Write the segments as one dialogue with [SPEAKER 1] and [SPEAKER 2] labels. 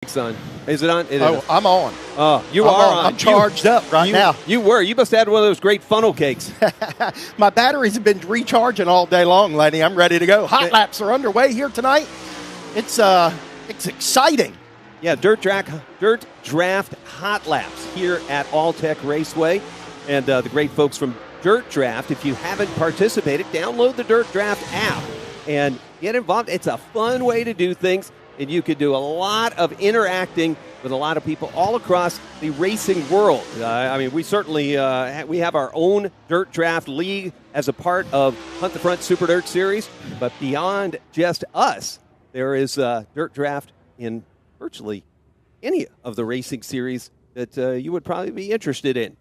[SPEAKER 1] On. Is it on?
[SPEAKER 2] I'm on.
[SPEAKER 1] You are on.
[SPEAKER 2] I'm charged up right now.
[SPEAKER 1] You were. You must have had one of those great funnel cakes.
[SPEAKER 2] My batteries have been recharging all day long, Lenny. I'm ready to go. Hot laps are underway here tonight. It's exciting.
[SPEAKER 1] Yeah, Dirt Draft Hot Laps here at Alltech Raceway. And the great folks from Dirt Draft, if you haven't participated, download the Dirt Draft app and get involved. It's a fun way to do things. And you could do a lot of interacting with a lot of people all across the racing world. We certainly we have our own Dirt Draft League as a part of Hunt the Front Super Dirt Series. But beyond just us, there is Dirt Draft in virtually any of the racing series that you would probably be interested in.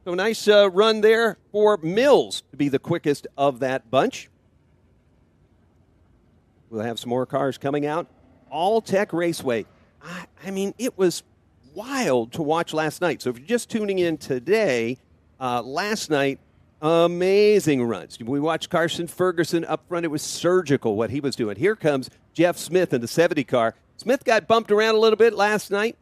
[SPEAKER 1] So nice run there for Mills to be the quickest of that bunch. We'll have some more cars coming out. Alltech Raceway. It was wild to watch last night. So if you're just tuning in today, last night, amazing runs. We watched Carson Ferguson up front. It was surgical what he was doing. Here comes Jeff Smith in the 70 car. Smith got bumped around a little bit last night.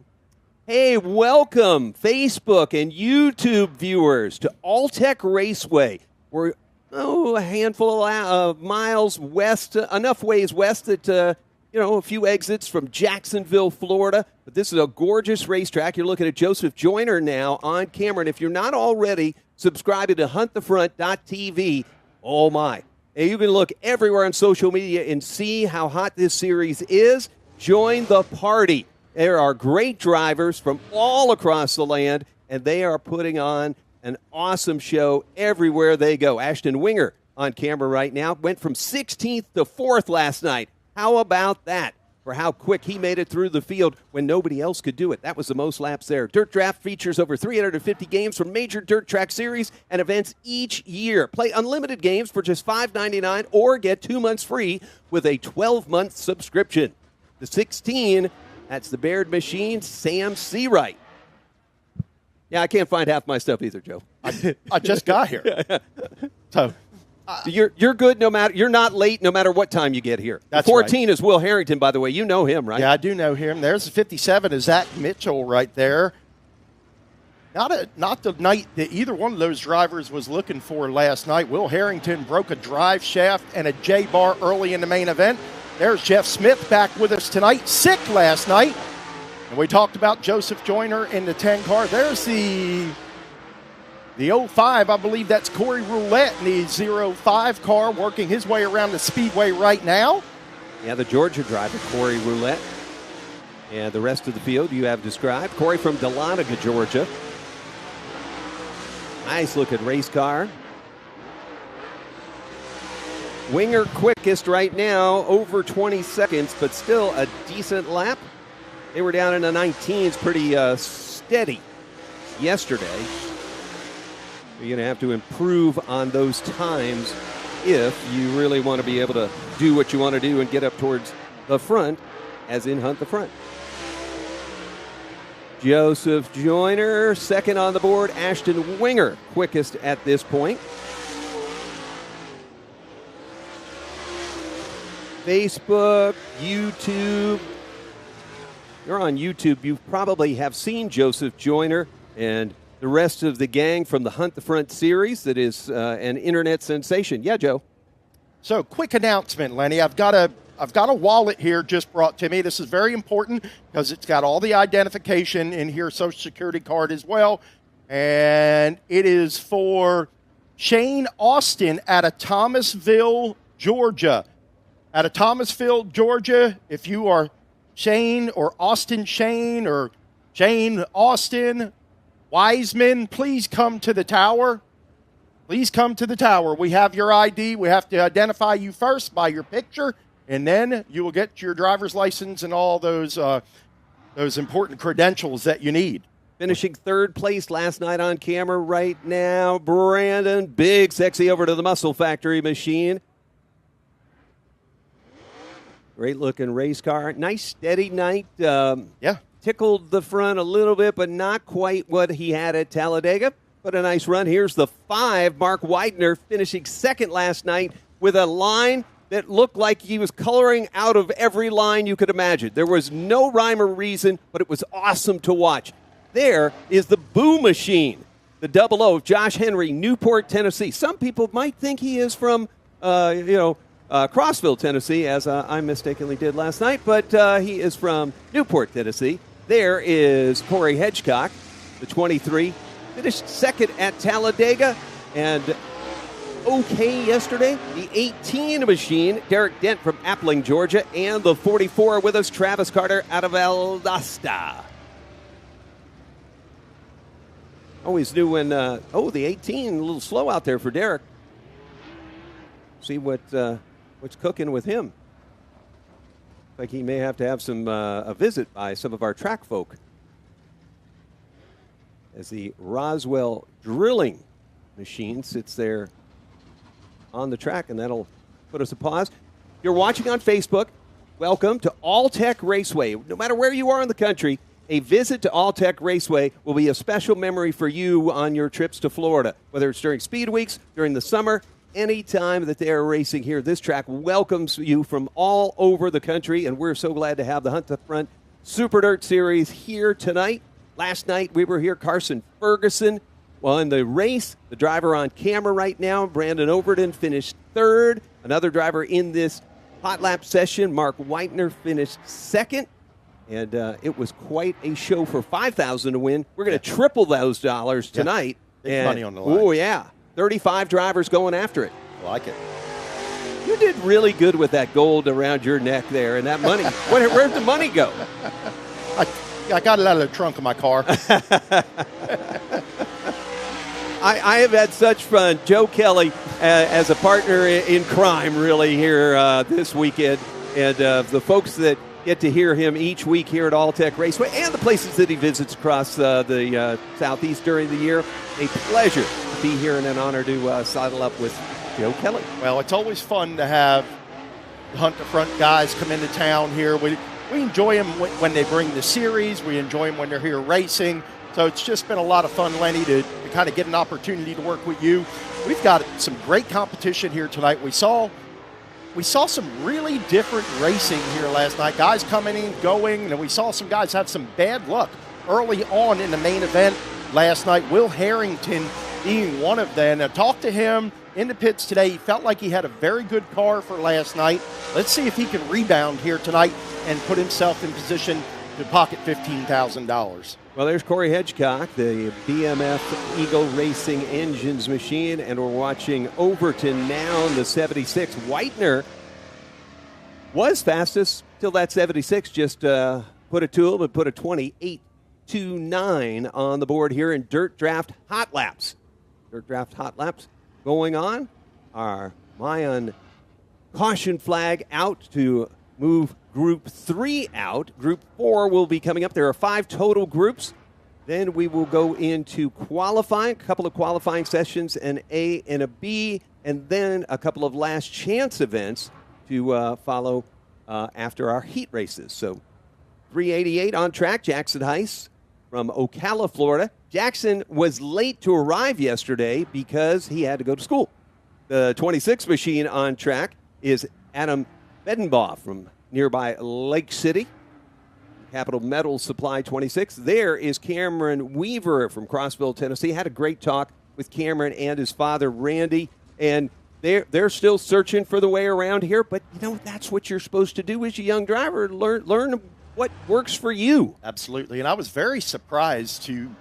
[SPEAKER 1] Hey, welcome, Facebook and YouTube viewers, to Alltech Raceway. We're a handful of miles west, enough ways west that a few exits from Jacksonville, Florida. But this is a gorgeous racetrack. You're looking at Joseph Joyner now on camera. And if you're not already subscribing to huntthefront.tv, oh my. And you can look everywhere on social media and see how hot this series is. Join the party. There are great drivers from all across the land, and they are putting on an awesome show everywhere they go. Ashton Winger on camera right now. Went from 16th to 4th last night. How about that for how quick he made it through the field when nobody else could do it? That was the most laps there. Dirt Draft features over 350 games from major dirt track series and events each year. Play unlimited games for just $5.99 or get 2 months free with a 12-month subscription. The 16, that's the Baird Machine, Sam Seawright. Yeah, I can't find half my stuff either, Joe.
[SPEAKER 2] I just got here. So...
[SPEAKER 1] You're good no matter. You're not late no matter what time you get here.
[SPEAKER 2] That's
[SPEAKER 1] 14
[SPEAKER 2] right.
[SPEAKER 1] Is Will Harrington, by the way. You know him, right?
[SPEAKER 2] Yeah, I do know him. There's the 57 is Zach Mitchell right there. Not the night that either one of those drivers was looking for last night. Will Harrington broke a drive shaft and a J-bar early in the main event. There's Jeff Smith back with us tonight. Sick last night. And we talked about Joseph Joyner in the 10 car. There's the 05, I believe that's Corey Roulette in the 05 car working his way around the speedway right now.
[SPEAKER 1] Yeah, the Georgia driver, Corey Roulette. And the rest of the field you have described. Corey from Dahlonega, Georgia. Nice looking race car. Winger quickest right now, over 20 seconds, but still a decent lap. They were down in the 19s, pretty steady yesterday. You're going to have to improve on those times if you really want to be able to do what you want to do and get up towards the front, as in Hunt the Front. Joseph Joyner, second on the board. Ashton Winger, quickest at this point. Facebook, YouTube. You're on YouTube. You probably have seen Joseph Joyner and the rest of the gang from the Hunt the Front series that is an internet sensation. Yeah, Joe.
[SPEAKER 2] So, quick announcement, Lenny. I've got a wallet here just brought to me. This is very important because it's got all the identification in here, Social Security card as well. And it is for Shane Austin out of Thomasville, Georgia. Out of Thomasville, Georgia, if you are Shane or Austin Shane or Shane Austin Wiseman, please come to the tower. Please come to the tower. We have your ID. We have to identify you first by your picture, and then you will get your driver's license and all those important credentials that you need.
[SPEAKER 1] Finishing third place last night on camera right now, Brandon, big sexy over to the Muscle Factory machine. Great looking race car. Nice steady night.
[SPEAKER 2] Yeah.
[SPEAKER 1] Tickled the front a little bit, but not quite what he had at Talladega. But a nice run. Here's the 5, Mark Widener, finishing second last night with a line that looked like he was coloring out of every line you could imagine. There was no rhyme or reason, but it was awesome to watch. There is the Boo Machine, the 00 of Josh Henry, Newport, Tennessee. Some people might think he is from, Crossville, Tennessee, as I mistakenly did last night, but he is from Newport, Tennessee. There is Corey Hedgecock, the 23, finished second at Talladega, and okay yesterday. The 18 machine, Derek Dent from Appling, Georgia, and the 44 with us, Travis Carter out of Valdosta. Always knew when, the 18, a little slow out there for Derek. See what's cooking with him. Like he may have to have some a visit by some of our track folk. As the Roswell drilling machine sits there on the track, and that'll put us a pause. If you're watching on Facebook, welcome to All Tech Raceway. No matter where you are in the country, a visit to All Tech Raceway will be a special memory for you on your trips to Florida, whether it's during speed weeks, during the summer, any time that they are racing here. This track welcomes you from all over the country, and we're so glad to have the Hunt the Front Super Dirt Series here tonight. Last night we were here. Carson Ferguson won the race. The driver on camera right now, Brandon Overton, finished third. Another driver in this hot lap session, Mark Whitener, finished second. And it was quite a show for $5,000 to win. We're going to triple those dollars tonight.
[SPEAKER 2] Big money on the line.
[SPEAKER 1] Oh, yeah. 35 drivers going after it.
[SPEAKER 2] I like it.
[SPEAKER 1] You did really good with that gold around your neck there and that money. Where'd the money go?
[SPEAKER 2] I got it out of the trunk of my car.
[SPEAKER 1] I have had such fun. Joe Kelly as a partner in crime, really, here this weekend. And the folks that get to hear him each week here at All Tech Raceway and the places that he visits across the Southeast during the year. A pleasure to be here and an honor to saddle up with Joe Kelly.
[SPEAKER 2] Well, it's always fun to have the Hunt the Front guys come into town here. We enjoy them when they bring the series. We enjoy them when they're here racing. So it's just been a lot of fun, Lenny, to kind of get an opportunity to work with you. We've got some great competition here tonight. We saw some really different racing here last night. Guys coming in, going, and we saw some guys have some bad luck early on in the main event last night. Will Harrington being one of them. I talked to him in the pits today. He felt like he had a very good car for last night. Let's see if he can rebound here tonight and put himself in position to pocket $15,000.
[SPEAKER 1] Well, there's Corey Hedgecock, the BMF Eagle Racing Engines machine, and we're watching Overton now in the 76. Whitener was fastest till that 76, just put it to him and put a 28.29 on the board here in Dirt Draft Hot Laps. Dirt Draft Hot Laps going on. Our Mayan caution flag out to move Group 3 out. Group 4 will be coming up. There are 5 total groups. Then we will go into qualifying, a couple of qualifying sessions, an A and a B, and then a couple of last chance events to follow after our heat races. So 388 on track, Jackson Heiss from Ocala, Florida. Jackson was late to arrive yesterday because he had to go to school. The 26 machine on track is Adam Bedenbaugh from nearby Lake City. Capital Metals Supply 26. There is Cameron Weaver from Crossville, Tennessee. Had a great talk with Cameron and his father, Randy. And they're still searching for the way around here. But, that's what you're supposed to do as a young driver. Learn what works for you.
[SPEAKER 2] Absolutely. And I was very surprised to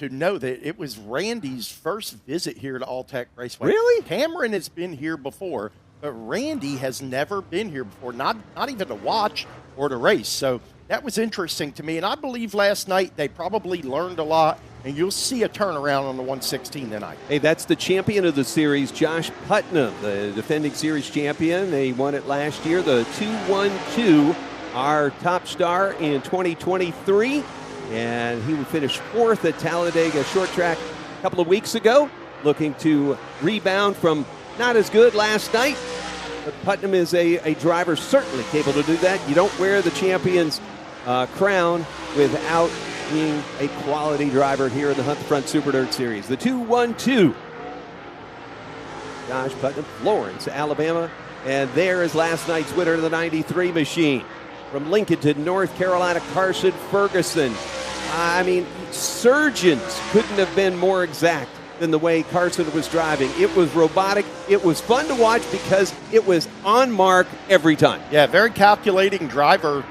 [SPEAKER 2] know that it was Randy's first visit here to All Tech Raceway.
[SPEAKER 1] Really?
[SPEAKER 2] Cameron has been here before, but Randy has never been here before, not even to watch or to race. So that was interesting to me. And I believe last night they probably learned a lot, and you'll see a turnaround on the 116 tonight.
[SPEAKER 1] Hey, that's the champion of the series, Josh Putnam, the defending series champion. They won it last year, the 212, our top star in 2023. And he would finish 4th at Talladega Short Track a couple of weeks ago, looking to rebound from not as good last night. But Putnam is a driver certainly capable to do that. You don't wear the champion's crown without being a quality driver here in the Hunt the Front Super Dirt Series. The 212. Josh Putnam, Florence, Alabama. And there is last night's winner of the 93 machine. From Lincoln to North Carolina, Carson Ferguson. I mean, surgeons couldn't have been more exact than the way Carson was driving. It was robotic. It was fun to watch because it was on mark every time.
[SPEAKER 2] Yeah, very calculating driver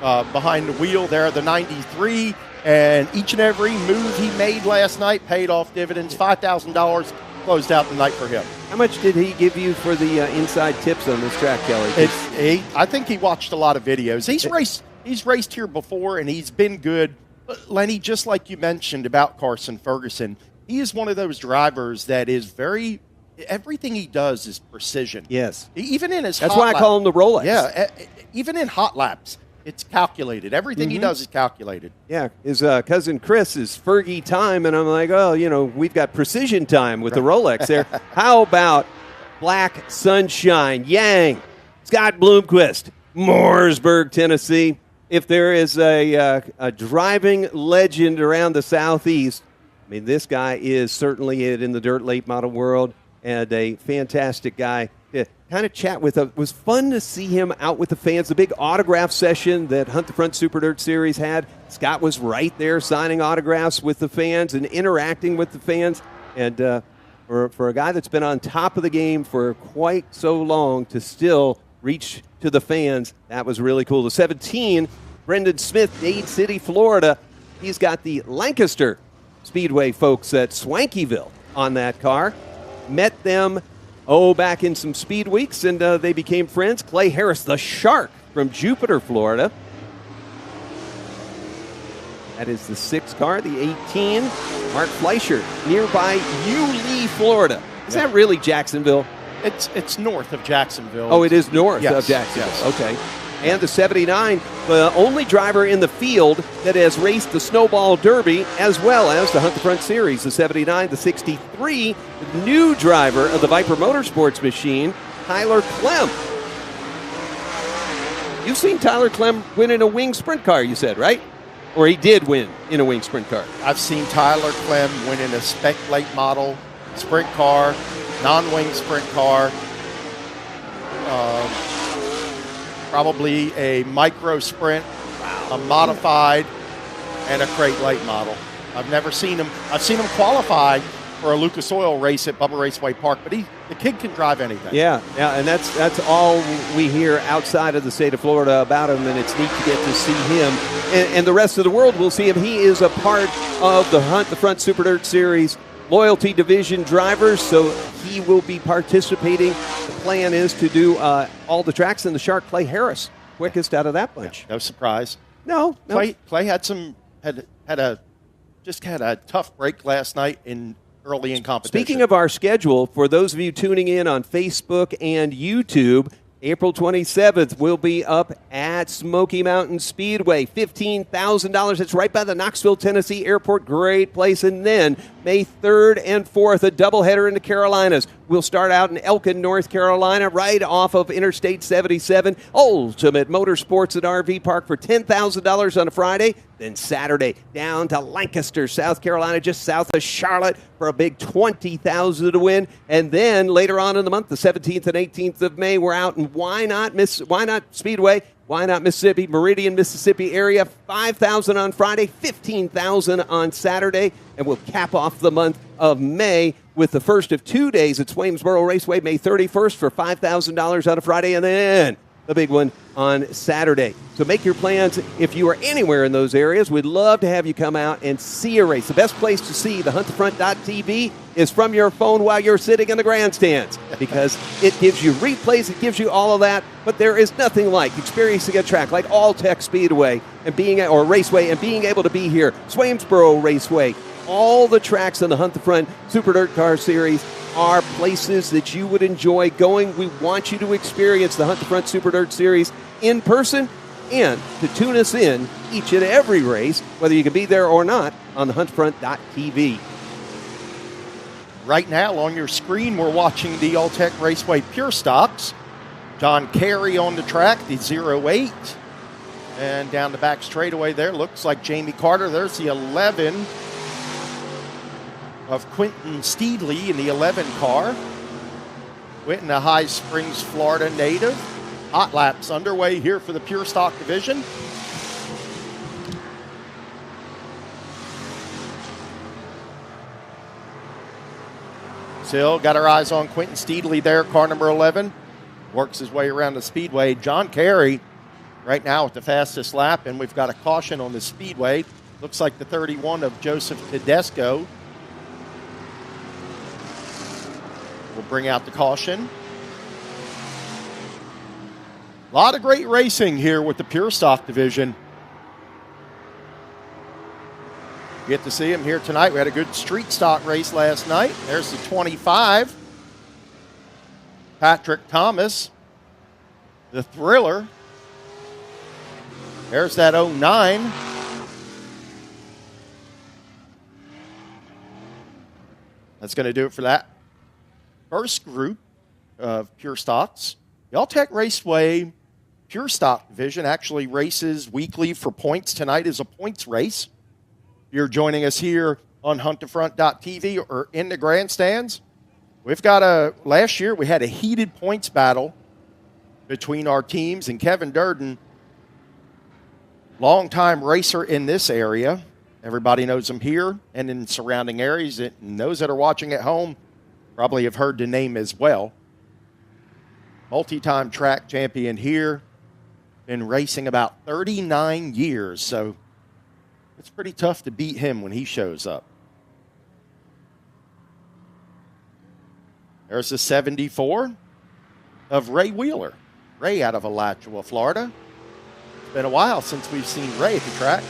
[SPEAKER 2] behind the wheel there, the 93. And each and every move he made last night paid off dividends. $5,000 closed out the night for him.
[SPEAKER 1] How much did he give you for the inside tips on this track, Kelly?
[SPEAKER 2] I think he watched a lot of videos. He's raced here before, and he's been good. But Lenny, just like you mentioned about Carson Ferguson, he is one of those drivers that is everything he does is precision.
[SPEAKER 1] Yes.
[SPEAKER 2] Even in his
[SPEAKER 1] That's why I call him the Rolex.
[SPEAKER 2] Yeah, even in hot laps, it's calculated. Everything he does is calculated.
[SPEAKER 1] Yeah, his cousin Chris is Fergie time, and I'm like, oh, we've got precision time with the Rolex there. How about Black Sunshine, Yang, Scott Bloomquist, Mooresburg, Tennessee. If there is a driving legend around the Southeast, I mean, this guy is certainly it in the dirt late model world, and a fantastic guy to kind of chat with. It was fun to see him out with the fans. The big autograph session that Hunt the Front Super Dirt Series had, Scott was right there signing autographs with the fans and interacting with the fans. And for a guy that's been on top of the game for quite so long to still reach to the fans, that was really cool. The 17, Brendan Smith, Dade City, Florida. He's got the Lancaster Speedway folks at Swankyville on that car. Met them, back in some speed weeks, and they became friends. Clay Harris, the Shark from Jupiter, Florida. That is the 6 car, the 18. Mark Fleischer, nearby Yulee, Florida. Is that really Jacksonville?
[SPEAKER 2] It's north of Jacksonville.
[SPEAKER 1] Oh, it is north
[SPEAKER 2] Yes,
[SPEAKER 1] of Jacksonville.
[SPEAKER 2] yes.
[SPEAKER 1] Okay. And the 79, the only driver in the field that has raced the Snowball Derby as well as the Hunt the Front Series. The 79, the 63, the new driver of the Viper Motorsports machine, Tyler Clem. You've seen Tyler Clem win in a wing sprint car, you said, right? Or he did win in a wing sprint car.
[SPEAKER 2] I've seen Tyler Clem win in a spec late model sprint car, non-wing sprint car, probably a micro sprint, a modified, and a crate late model. I've never seen him. I've seen him qualify for a Lucas Oil race at Bubba Raceway Park, but the kid can drive anything.
[SPEAKER 1] Yeah, and that's all we hear outside of the state of Florida about him, and it's neat to get to see him. And the rest of the world will see him. He is a part of the Hunt the Front Super Dirt Series Loyalty Division drivers, so he will be participating. The plan is to do all the tracks in the Shark. Clay Harris, quickest out of that bunch.
[SPEAKER 2] No surprise.
[SPEAKER 1] No.
[SPEAKER 2] Clay had a tough break last night early in competition.
[SPEAKER 1] Speaking of our schedule, for those of you tuning in on Facebook and YouTube, April 27th, we'll be up at Smoky Mountain Speedway. $15,000. That's right by the Knoxville, Tennessee airport. Great place. And then May 3rd and 4th, a doubleheader in the Carolinas. We'll start out in Elkin, North Carolina, right off of Interstate 77. Ultimate Motorsports at RV Park for $10,000 on a Friday. Then Saturday, down to Lancaster, South Carolina, just south of Charlotte, for a big $20,000 to win. And then later on in the month, the 17th and 18th of May, we're out in Why Not Speedway, Why Not Mississippi, Meridian, Mississippi area. $5,000 on Friday, $15,000 on Saturday, and we'll cap off the month of May with the first of 2 days at Swamesboro Raceway, May 31st for $5,000 on a Friday, and then the big one on Saturday. So make your plans. If you are anywhere in those areas, we'd love to have you come out and see a race. The best place to see the HuntTheFront.tv is from your phone while you're sitting in the grandstands, because it gives you replays, it gives you all of that, but there is nothing like experiencing a track like All-Tech Speedway or Raceway and being able to be here, Swamesboro Raceway. All the tracks on the Hunt the Front Super Dirt Car Series are places that you would enjoy going. We want you to experience the Hunt the Front Super Dirt Series in person and to tune us in each and every race, whether you can be there or not, on the HuntTheFront.tv.
[SPEAKER 2] Right now on your screen, we're watching the All-Tech Raceway Pure Stocks. John Carey on the track, the 08. And down the back straightaway there, looks like Jamie Carter. There's the 11 of Quentin Steedley in the 11 car Whitton, a High Springs, Florida native. Hot laps underway here for the Pure Stock division. Still got our eyes on Quentin Steedley there, car number 11. Works his way around the speedway. John Carey right now with the fastest lap, and we've got a caution on the speedway. Looks like the 31 of Joseph Tedesco will bring out the caution. A lot of great racing here with the Pure Stock division. Get to see him here tonight. We had a good street stock race last night. There's the 25. Patrick Thomas. The Thriller. There's that 09. That's going to do it for that first group of Pure Stocks. The Alltech Raceway Pure Stock division actually races weekly for points. Tonight is a points race. You're joining us here on huntthefront.tv or in the grandstands. We've got last year we had a heated points battle between our teams, and Kevin Durden, longtime racer in this area. Everybody knows him here and in surrounding areas, and those that are watching at home probably have heard the name as well. Multi-time track champion here, been racing about 39 years, so it's pretty tough to beat him when he shows up. There's the 74 of Ray Wheeler. Ray out of Alachua, Florida. It's been a while since we've seen Ray at the track.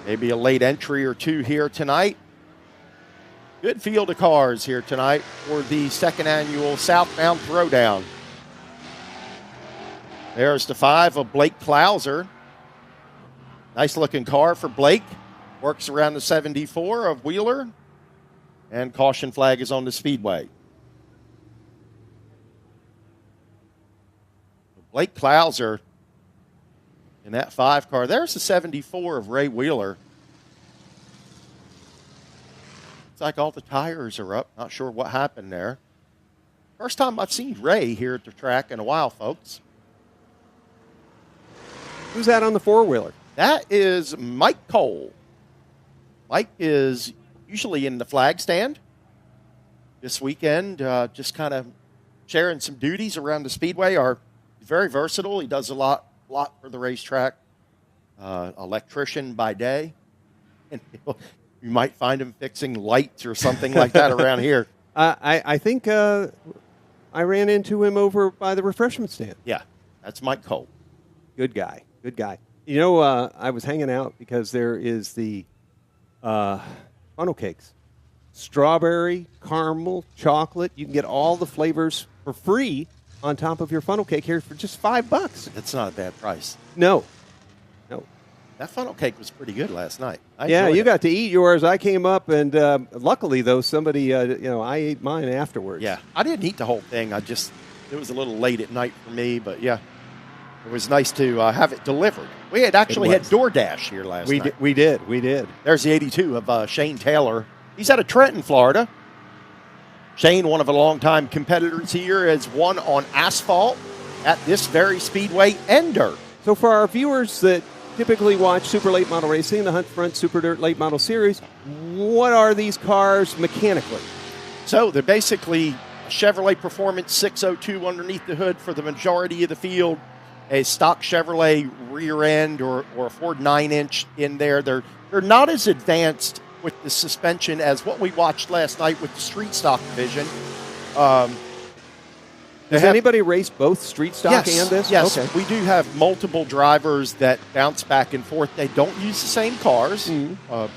[SPEAKER 2] Maybe a late entry or two here tonight. Good field of cars here tonight for the second annual Southbound Throwdown. There's the 5 of Blake Clauser. Nice looking car for Blake. Works around the 74 of Wheeler. And caution flag is on the speedway. Blake Clauser in that 5 car. There's the 74 of Ray Wheeler. It's like all the tires are up. Not sure what happened there. First time I've seen Ray here at the track in a while, folks.
[SPEAKER 1] Who's that on the four-wheeler?
[SPEAKER 2] That is Mike Cole. Mike is usually in the flag stand. This weekend, just kind of sharing some duties around the speedway. He's very versatile. He does a lot for the racetrack. Electrician by day. And you might find him fixing lights or something like that around here.
[SPEAKER 1] I think I ran into him over by the refreshment stand.
[SPEAKER 2] Yeah, that's Mike Cole.
[SPEAKER 1] Good guy. Good guy. You know, I was hanging out because there is the funnel cakes. Strawberry, caramel, chocolate. You can get all the flavors for free on top of your funnel cake here for just $5.
[SPEAKER 2] That's not a bad price.
[SPEAKER 1] No.
[SPEAKER 2] That funnel cake was pretty good last night.
[SPEAKER 1] Yeah, you got to eat yours. I came up, and luckily, though, somebody, I ate mine afterwards.
[SPEAKER 2] Yeah, I didn't eat the whole thing. It was a little late at night for me, but yeah. It was nice to have it delivered. We had actually had DoorDash here last night.
[SPEAKER 1] We did.
[SPEAKER 2] There's the 82 of Shane Taylor. He's out of Trenton, Florida. Shane, one of the longtime competitors here, has won on asphalt at this very speedway and dirt.
[SPEAKER 1] So for our viewers that typically watch Super Late Model Racing, the Hunt Front Super Dirt Late Model Series, what are these cars mechanically?
[SPEAKER 2] So they're basically a Chevrolet Performance 602 underneath the hood for the majority of the field. A stock Chevrolet rear end or a Ford 9-inch in there. They're not as advanced with the suspension as what we watched last night with the street stock division.
[SPEAKER 1] Does anybody race both street stock and this?
[SPEAKER 2] Yes,
[SPEAKER 1] okay.
[SPEAKER 2] We do have multiple drivers that bounce back and forth. They don't use the same cars, but,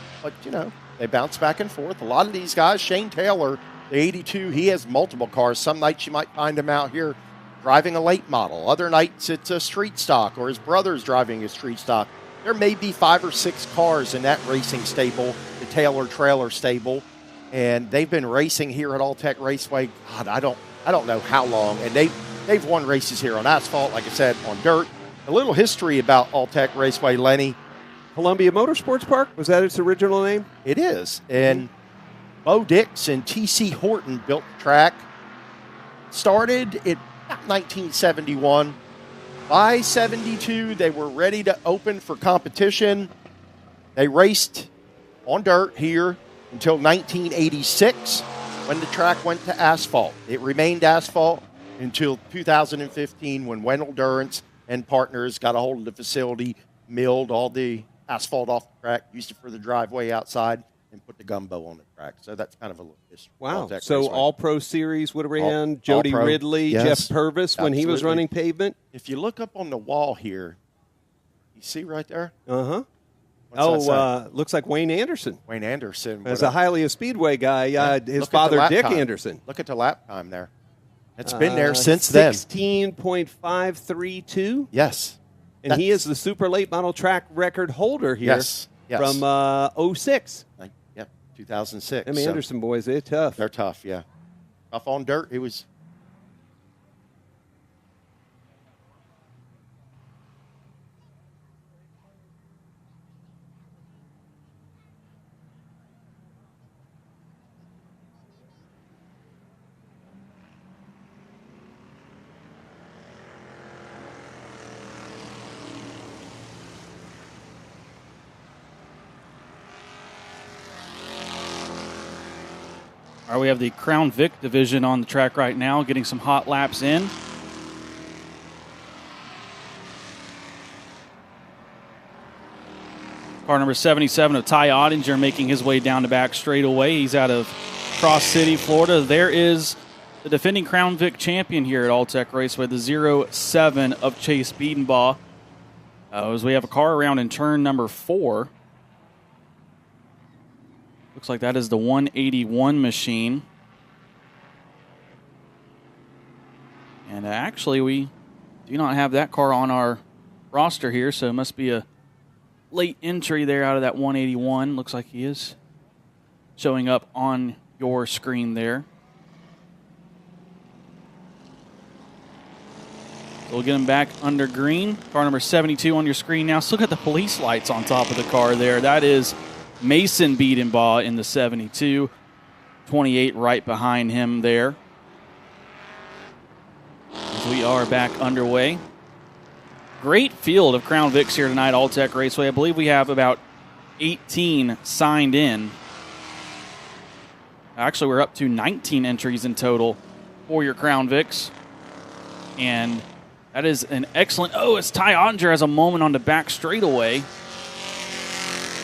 [SPEAKER 2] they bounce back and forth. A lot of these guys, Shane Taylor, the 82, he has multiple cars. Some nights you might find him out here driving a late model. Other nights it's a street stock, or his brother's driving a street stock. There may be 5 or 6 cars in that racing stable, the Taylor Trailer stable, and they've been racing here at Alltech Raceway. God, I don't know how long, and they've won races here on asphalt, like I said, on dirt. A little history about Alltech Raceway, Lenny.
[SPEAKER 1] Columbia Motorsports Park, was that its original name?
[SPEAKER 2] It is, and Bo Dix and T.C. Horton built the track. Started in 1971. By 72, they were ready to open for competition. They raced on dirt here until 1986 when the track went to asphalt. It remained asphalt until 2015 when Wendell Durrance and partners got a hold of the facility, milled all the asphalt off the track, used it for the driveway outside, and put the gumbo on the track. So that's kind of a little history.
[SPEAKER 1] Wow. So
[SPEAKER 2] Raceway.
[SPEAKER 1] All Pro Series would have ran
[SPEAKER 2] All
[SPEAKER 1] Jody
[SPEAKER 2] Pro,
[SPEAKER 1] Ridley,
[SPEAKER 2] yes,
[SPEAKER 1] Jeff Purvis when he was
[SPEAKER 2] absolutely.
[SPEAKER 1] running pavement.
[SPEAKER 2] If you look up on the wall here, you see right there?
[SPEAKER 1] Uh-huh.
[SPEAKER 2] What's that say?
[SPEAKER 1] Looks like Wayne Anderson.
[SPEAKER 2] Wayne Anderson.
[SPEAKER 1] As a Hialeah Speedway guy, his
[SPEAKER 2] Look at the
[SPEAKER 1] father,
[SPEAKER 2] lap
[SPEAKER 1] Dick
[SPEAKER 2] time.
[SPEAKER 1] Anderson.
[SPEAKER 2] Look at the lap time there. It's been there since then.
[SPEAKER 1] 16.532.
[SPEAKER 2] Yes.
[SPEAKER 1] And he is the super late model track record holder here
[SPEAKER 2] Yes.
[SPEAKER 1] from 06.
[SPEAKER 2] Yeah, 2006.
[SPEAKER 1] Them Anderson boys, they're tough.
[SPEAKER 2] They're tough, yeah. Tough on dirt. It was.
[SPEAKER 3] All right, we have the Crown Vic division on the track right now, getting some hot laps in. Car number 77 of Ty Ottinger making his way down the back straightaway. He's out of Cross City, Florida. There is the defending Crown Vic champion here at All-Tech Raceway, the 07 of Chase Biedenbaugh. As we have a car around in turn number 4. Looks like that is the 181 machine. And actually, we do not have that car on our roster here, so it must be a late entry there out of that 181. Looks like he is showing up on your screen there. So we'll get him back under green. Car number 72 on your screen now. So look at the police lights on top of the car there. That is Mason Biedenbaugh in the 72. 28 right behind him there. As we are back underway. Great field of Crown Vics here tonight, All-Tech Raceway. I believe we have about 18 signed in. Actually, we're up to 19 entries in total for your Crown Vics. And that is an excellent... Oh, it's Ty Ottinger has a moment on the back straightaway.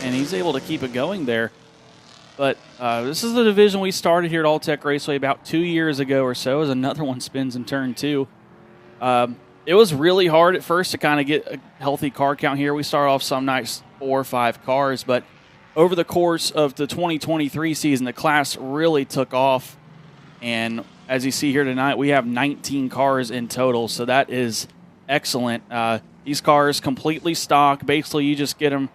[SPEAKER 3] And he's able to keep it going there. But this is the division we started here at All-Tech Raceway about 2 years ago or so, as another one spins in turn 2. It was really hard at first to kind of get a healthy car count here. We started off some nights 4 or 5 cars, but over the course of the 2023 season, the class really took off. And as you see here tonight, we have 19 cars in total, so that is excellent. These cars completely stock. Basically, you just get them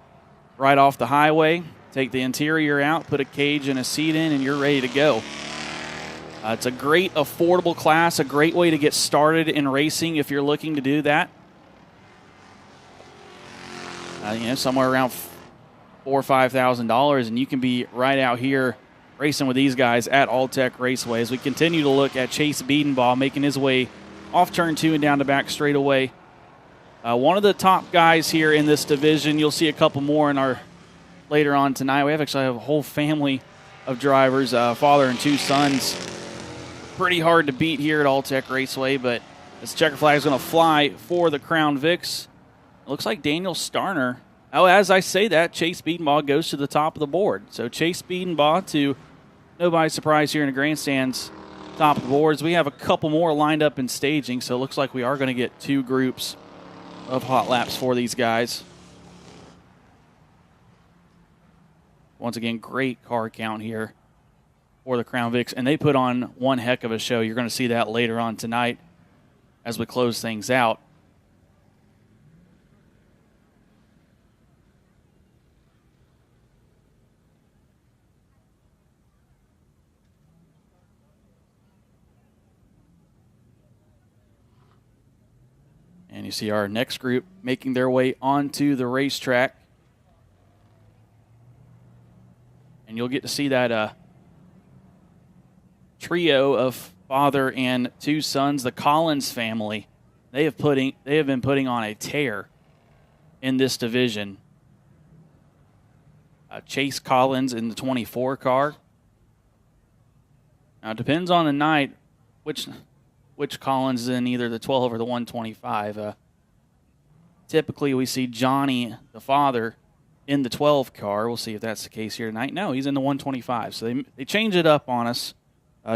[SPEAKER 3] right off the highway, take the interior out, put a cage and a seat in, and you're ready to go. It's a great, affordable class, a great way to get started in racing if you're looking to do that. Somewhere around $4,000 or $5,000, and you can be right out here racing with these guys at All-Tech Raceway. As we continue to look at Chase Biedenbaugh making his way off turn 2 and down the back straightaway. One of the top guys here in this division. You'll see a couple more in our later on tonight. We actually have a whole family of drivers, father and 2 sons. Pretty hard to beat here at All-Tech Raceway, but this checker flag is going to fly for the Crown Vics. It looks like Daniel Starner. Oh, as I say that, Chase Biedenbaugh goes to the top of the board. So Chase Biedenbaugh, to nobody's surprise here in the grandstands, top of the boards. We have a couple more lined up in staging, so it looks like we are going to get 2 groups of hot laps for these guys. Once again, great car count here for the Crown Vics, and they put on one heck of a show. You're going to see that later on tonight as we close things out. And you see our next group making their way onto the racetrack. And you'll get to see that trio of father and two sons, the Collins family. They have been putting on a tear in this division. Chase Collins in the 24 car. Now, it depends on the night which Collins is in, either the 12 or the 125. Typically, we see Johnny, the father, in the 12 car. We'll see if that's the case here tonight. No, he's in the 125. So they change it up on us.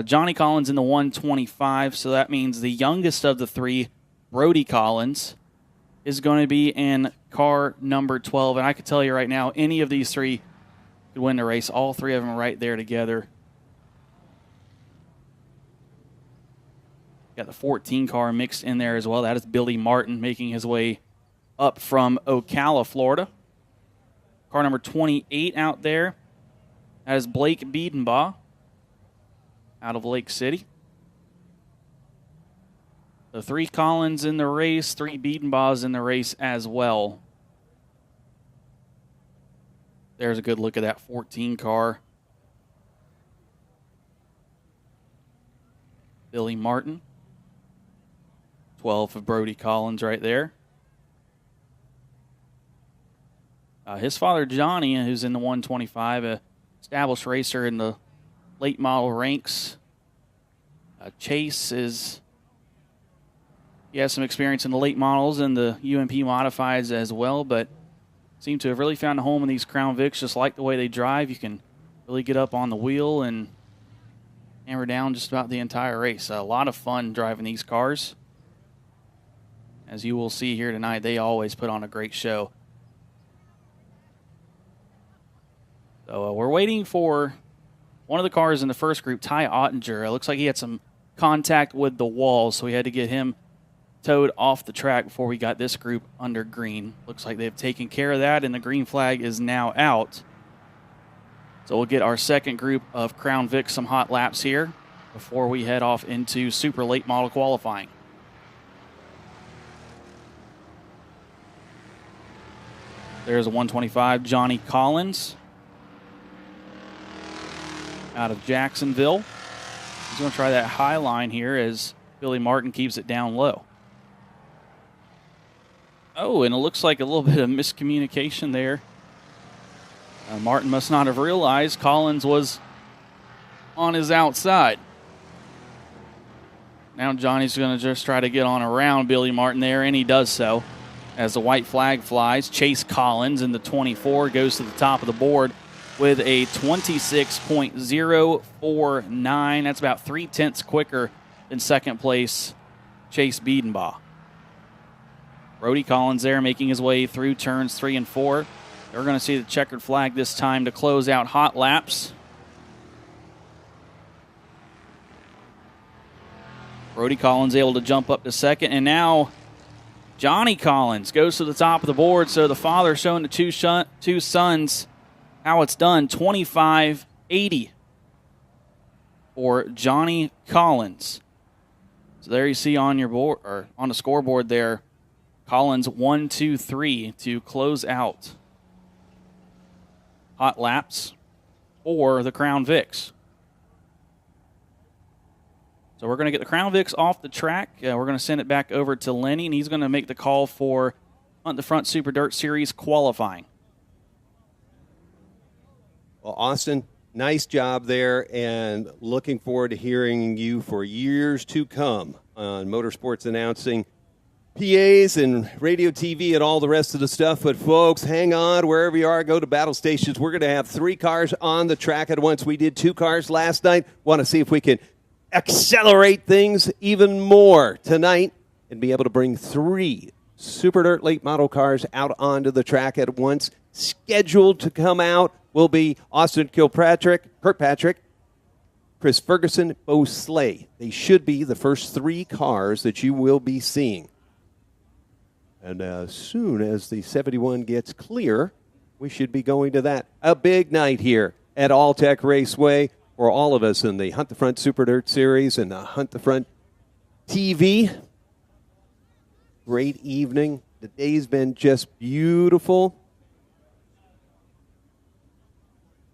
[SPEAKER 3] Johnny Collins in the 125, so that means the youngest of the three, Brody Collins, is going to be in car number 12. And I can tell you right now, any of these three could win the race. All three of them are right there together. Got the 14 car mixed in there as well. That is Billy Martin making his way up from Ocala, Florida. Car number 28 out there. That is Blake Biedenbaugh out of Lake City. So 3 Collins in the race, 3 Biedenbaughs in the race as well. There's a good look at that 14 car. Billy Martin. 12 of Brody Collins right there. His father, Johnny, who's in the 125, a established racer in the late model ranks. Chase he has some experience in the late models and the UMP modifieds as well, but seem to have really found a home in these Crown Vics. Just like the way they drive, you can really get up on the wheel and hammer down just about the entire race. A lot of fun driving these cars. As you will see here tonight, they always put on a great show. So we're waiting for one of the cars in the first group, Ty Ottinger. It looks like he had some contact with the wall, so we had to get him towed off the track before we got this group under green. Looks like they've taken care of that, and the green flag is now out. So we'll get our second group of Crown Vic some hot laps here before we head off into super late model qualifying. There's a 125, Johnny Collins out of Jacksonville. He's going to try that high line here as Billy Martin keeps it down low. Oh, and it looks like a little bit of miscommunication there. Martin must not have realized Collins was on his outside. Now Johnny's going to just try to get on around Billy Martin there, and he does so. As the white flag flies, Chase Collins in the 24 goes to the top of the board with a 26.049. That's about 0.3 quicker than second place Chase Biedenbaugh. Brody Collins there making his way through turns 3 and 4. They're going to see the checkered flag this time to close out hot laps. Brody Collins able to jump up to second, and now Johnny Collins goes to the top of the board, so the father showing the two sons how it's done. 25.80 for Johnny Collins. So there you see on your board, or on the scoreboard there, Collins 1, 2, 3 to close out hot laps for the Crown Vics. So we're going to get the Crown Vics off the track. We're going to send it back over to Lenny, and he's going to make the call for Hunt the Front Super Dirt Series qualifying.
[SPEAKER 1] Well, Austin, nice job there, and looking forward to hearing you for years to come on motorsports announcing, PAs and radio, TV, and all the rest of the stuff. But, folks, hang on wherever you are. Go to battle stations. We're going to have 3 cars on the track at once. We did 2 cars last night. Want to see if we can accelerate things even more tonight and be able to bring 3 Super Dirt late model cars out onto the track at once. Scheduled to come out will be Austin Kirkpatrick, Chris Ferguson, Bo Slay. They should be the first 3 cars that you will be seeing. And as soon as the 71 gets clear, we should be going to that. A big night here at All-Tech Raceway for all of us in the Hunt the Front Super Dirt Series and the Hunt the Front TV. Great evening. The day's been just beautiful.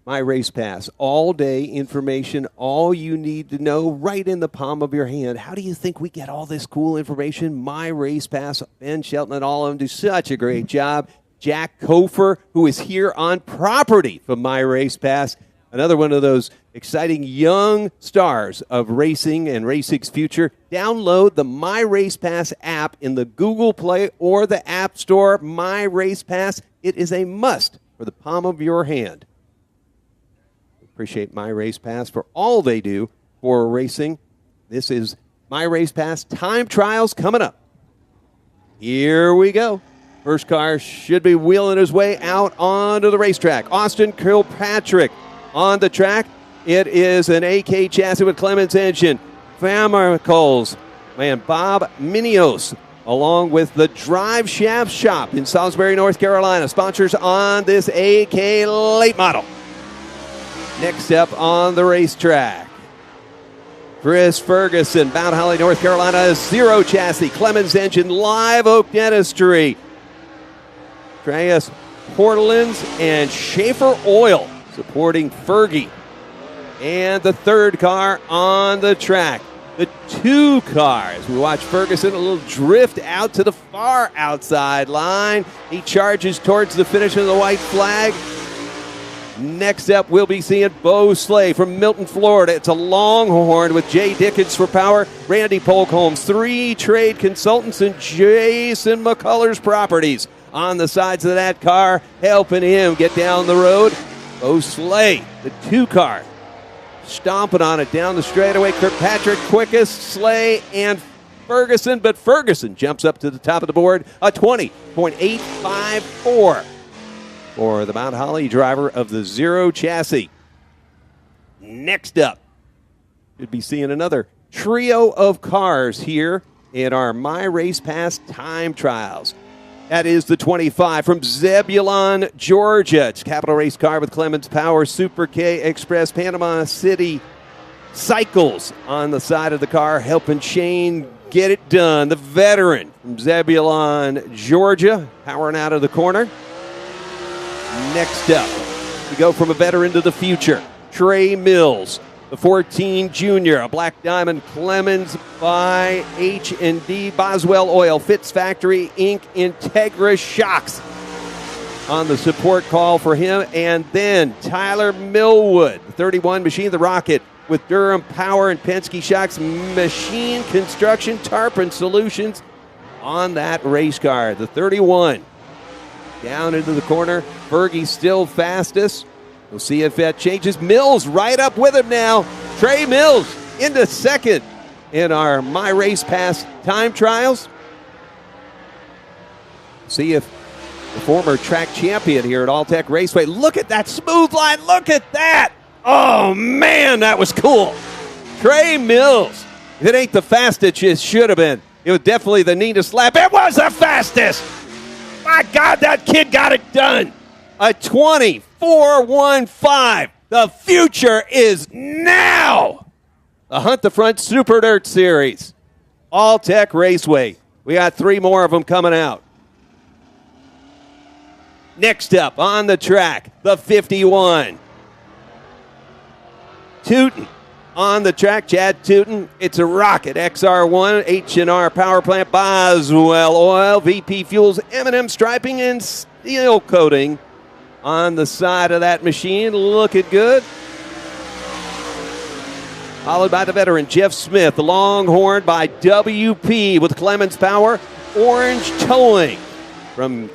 [SPEAKER 1] My Race Pass, all-day information, all you need to know right in the palm of your hand. How do you think we get all this cool information? My Race Pass, Ben Shelton and all of them do such a great job. Jack Kofer, who is here on property from My Race Pass, another one of those exciting young stars of racing and racing's future. Download the My Race Pass app in the Google Play or the App Store. My Race Pass, it is a must for the palm of your hand. Appreciate My Race Pass for all they do for racing. This is My Race Pass time trials coming up. Here we go. First car should be wheeling his way out onto the racetrack. Austin Kilpatrick on the track. It is an AK chassis with Clemens engine. Famicles. Bob Minios, along with the Drive Shaft Shop in Salisbury, North Carolina, sponsors on this AK late model. Next up on the racetrack, Chris Ferguson, Mount Holly, North Carolina, Zero chassis, Clemens engine, Live Oak Dentistry, Treyas Portalins, and Schaefer Oil supporting Fergie. And the third car on the track, the two cars. We watch Ferguson a little drift out to the far outside line. He charges towards the finish of the white flag. Next up, we'll be seeing Bo Slay from Milton, Florida. It's a Longhorn with Jay Dickens for power, Randy Polkholm, 3 trade consultants, and Jason McCullers Properties on the sides of that car, helping him get down the road. Bo Slay, the 2 car, stomping on it down the straightaway. Kirkpatrick quickest, Slay and Ferguson, but Ferguson jumps up to the top of the board, a 20.854. for the Mount Holly driver of the Zero chassis. Next up, should be seeing another trio of cars here in our My Race Pass time trials. That is the 25 from Zebulon, Georgia. It's a capital race car with Clemens Power, Super K Express, Panama City Cycles on the side of the car, helping Shane get it done. The veteran from Zebulon, Georgia, powering out of the corner. Next up, we go from a veteran to the future. Trey Mills, the 14 junior, a Black Diamond Clemens by H&D Boswell Oil, Fitz Factory Inc., Integra Shocks on the support call for him. And then Tyler Millwood, the 31 Machine the Rocket with Durham Power and Penske Shocks Machine Construction Tarpon Solutions on that race car. The 31 down into the corner. Fergie still fastest. We'll see if that changes. Mills right up with him now. Trey Mills into second in our My Race Pass time trials. See if the former track champion here at All-Tech Raceway. Look at that smooth line. Look at that. Oh, man, that was cool. Trey Mills. If it ain't the fastest it should have been, it was definitely the neatest lap. It was the fastest. My God, that kid got it done. A 24.15. The future is now. The Hunt the Front Super Dirt Series. All-Tech Raceway. We got 3 more of them coming out. Next up on the track, the 51. Tootin on the track, Chad Tootin. It's a Rocket XR1, H&R Power Plant, Boswell Oil, VP Fuels, M&M striping, and steel coating on the side of that machine. Looking good. Followed by the veteran, Jeff Smith, the Longhorn by WP with Clemens Power, Orange Towing from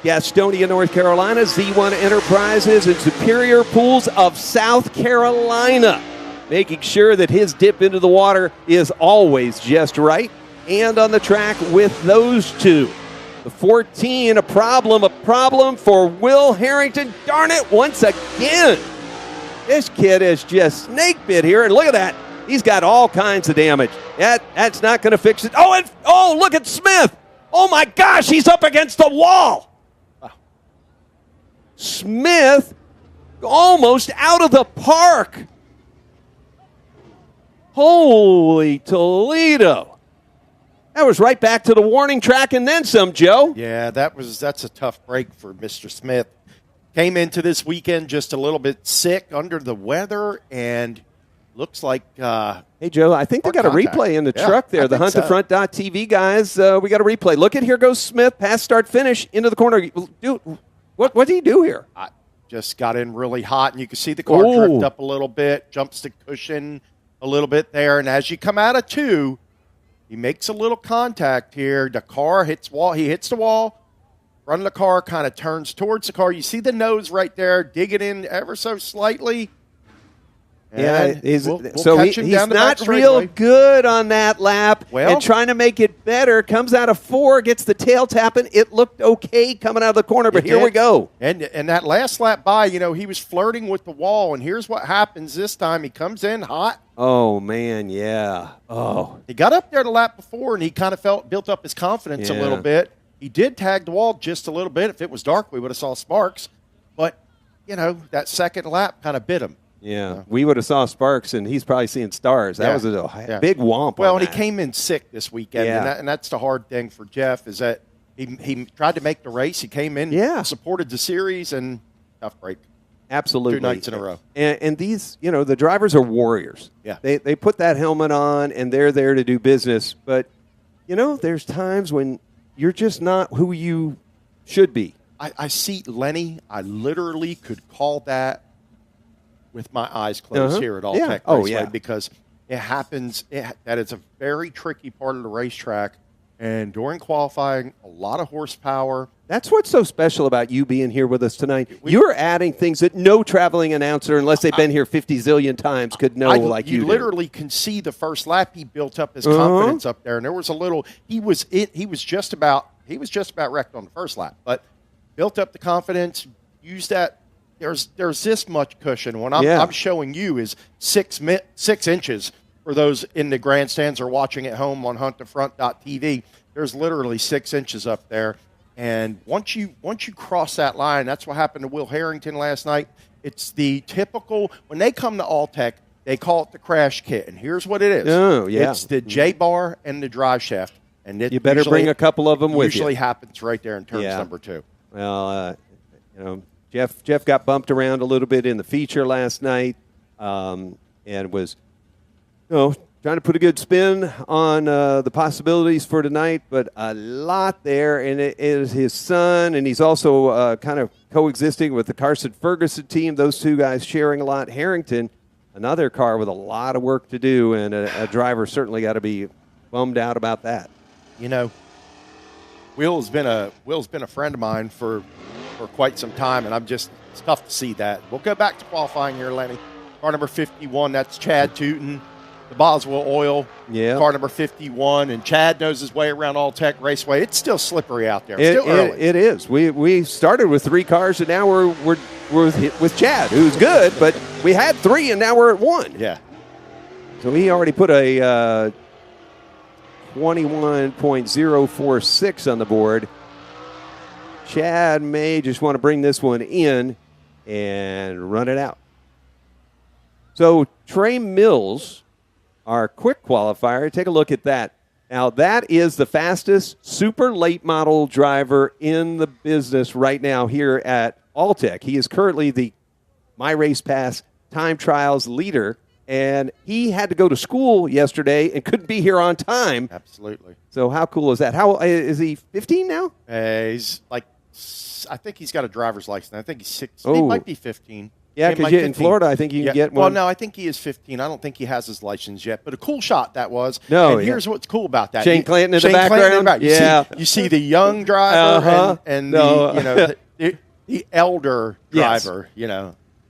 [SPEAKER 1] Gastonia, North Carolina, Z1 Enterprises, and Superior Pools of South Carolina, making sure that his dip into the water is always just right. And on the track with those two. The 14, a problem for Will Harrington. Darn it, once again. This kid is just snake bit here, and look at that. He's got all kinds of damage. That's not going to fix it. Oh, look at Smith. Oh, my gosh, he's up against the wall. Wow. Smith almost out of the park. Holy Toledo. That was right back to the warning track and then some, Joe.
[SPEAKER 2] Yeah, that's a tough break for Mr. Smith. came into this weekend just a little bit sick, under the weather, and looks like
[SPEAKER 1] hey, Joe, I think they got a replay in the truck there. The HuntTheFront.tv guys, we got a replay. Look at, here goes Smith, pass, start, finish, into the corner. Dude, what did he do here?
[SPEAKER 2] I just got in really hot, and you can see the car drift up a little bit, jumps the cushion a little bit there, and as you come out of 2, he makes a little contact here. The car hits wall. He hits the wall. Front of the car kind of turns towards the car. You see the nose right there, dig it in ever so slightly. And
[SPEAKER 1] he's
[SPEAKER 2] he's
[SPEAKER 1] not real good on that lap, and trying to make it better. Comes out of 4, gets the tail tapping. It looked okay coming out of the corner, but here we go.
[SPEAKER 2] And that last lap by, he was flirting with the wall, and here's what happens this time. He comes in hot.
[SPEAKER 1] Oh, man, yeah. Oh.
[SPEAKER 2] He got up there the lap before, and he kind of built up his confidence a little bit. He did tag the wall just a little bit. If it was dark, we would have saw sparks. But, that second lap kind of bit him.
[SPEAKER 1] Yeah, we would have saw sparks, and he's probably seeing stars. That was a big womp.
[SPEAKER 2] Well, and he came in sick this weekend, and that's the hard thing for Jeff is that he tried to make the race. He came in, supported the series, and tough break.
[SPEAKER 1] Absolutely.
[SPEAKER 2] 2 nights in a row.
[SPEAKER 1] And these, the drivers are warriors.
[SPEAKER 2] Yeah.
[SPEAKER 1] They put that helmet on, and they're there to do business. But, there's times when you're just not who you should be.
[SPEAKER 2] I see Lenny. I literally could call that with my eyes closed here at All Tech Raceway because it happens that it's a very tricky part of the racetrack, and during qualifying, a lot of horsepower.
[SPEAKER 1] That's what's so special about you being here with us tonight. You're adding things that no traveling announcer, unless they've been here 50 zillion times, could know like you do.
[SPEAKER 2] You literally can see the first lap he built up his confidence up there, and there was a little. He was just about wrecked on the first lap, but built up the confidence, used that. There's this much cushion. What I'm showing you is 6 inches for those in the grandstands or watching at home on HuntTheFront.tv. There's literally 6 inches up there, and once you cross that line, that's what happened to Will Harrington last night. It's the typical when they come to All Tech, they call it the crash kit, and here's what it is.
[SPEAKER 1] Oh, yeah.
[SPEAKER 2] It's the J bar and the drive shaft, and it
[SPEAKER 1] you better bring a couple of them with you.
[SPEAKER 2] Usually happens right there in turns number 2.
[SPEAKER 1] Well, Jeff got bumped around a little bit in the feature last night, and was, trying to put a good spin on the possibilities for tonight, but a lot there, and it is his son, and he's also kind of coexisting with the Carson Ferguson team. Those 2 guys sharing a lot. Harrington, another car with a lot of work to do, and a driver certainly got to be bummed out about that.
[SPEAKER 2] Will's been a friend of mine for quite some time, and it's tough to see that. We'll go back to qualifying here, Lenny. Car number 51, that's Chad Tootin, the Boswell Oil.
[SPEAKER 1] Yeah.
[SPEAKER 2] Car number 51, and Chad knows his way around All Tech Raceway. It's still slippery out there. It's still early.
[SPEAKER 1] It is. We started with 3 cars, and now we're with Chad, who's good, but we had 3, and now we're at 1.
[SPEAKER 2] Yeah.
[SPEAKER 1] So he already put a 21.046 on the board. Chad may just want to bring this one in and run it out. So Trey Mills, our quick qualifier, take a look at that. Now, that is the fastest super late model driver in the business right now here at All Tech. He is currently the My Race Pass time trials leader, and he had to go to school yesterday and couldn't be here on time.
[SPEAKER 2] Absolutely.
[SPEAKER 1] So how cool is that? How is he, 15 now?
[SPEAKER 2] He's I think he's got a driver's license. I think he's 16. He might be 15.
[SPEAKER 1] Yeah, because in Florida, I think you can get one.
[SPEAKER 2] Well, no, I think he is 15. I don't think he has his license yet. But a cool shot that was.
[SPEAKER 1] No,
[SPEAKER 2] and here's what's cool about that.
[SPEAKER 1] Shane Clanton in the background.
[SPEAKER 2] You see the young driver and the elder driver.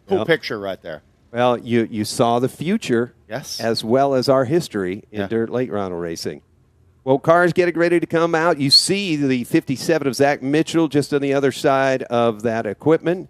[SPEAKER 2] Cool picture right there.
[SPEAKER 1] Well, you saw the future, as well as our history in dirt late model racing. Well, cars getting ready to come out. You see the 57 of Zach Mitchell just on the other side of that equipment.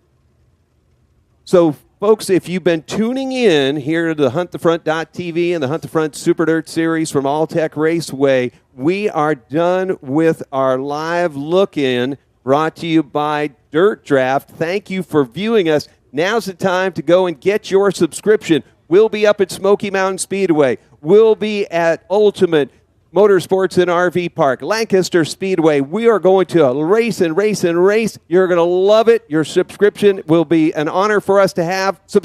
[SPEAKER 1] So, folks, if you've been tuning in here to the HuntTheFront.tv and the Hunt the Front Super Dirt Series from All Tech Raceway, we are done with our live look-in brought to you by Dirt Draft. Thank you for viewing us. Now's the time to go and get your subscription. We'll be up at Smoky Mountain Speedway. We'll be at Ultimate. Motorsports and RV Park, Lancaster Speedway. We are going to race and race and race. You're going to love it. Your subscription will be an honor for us to have.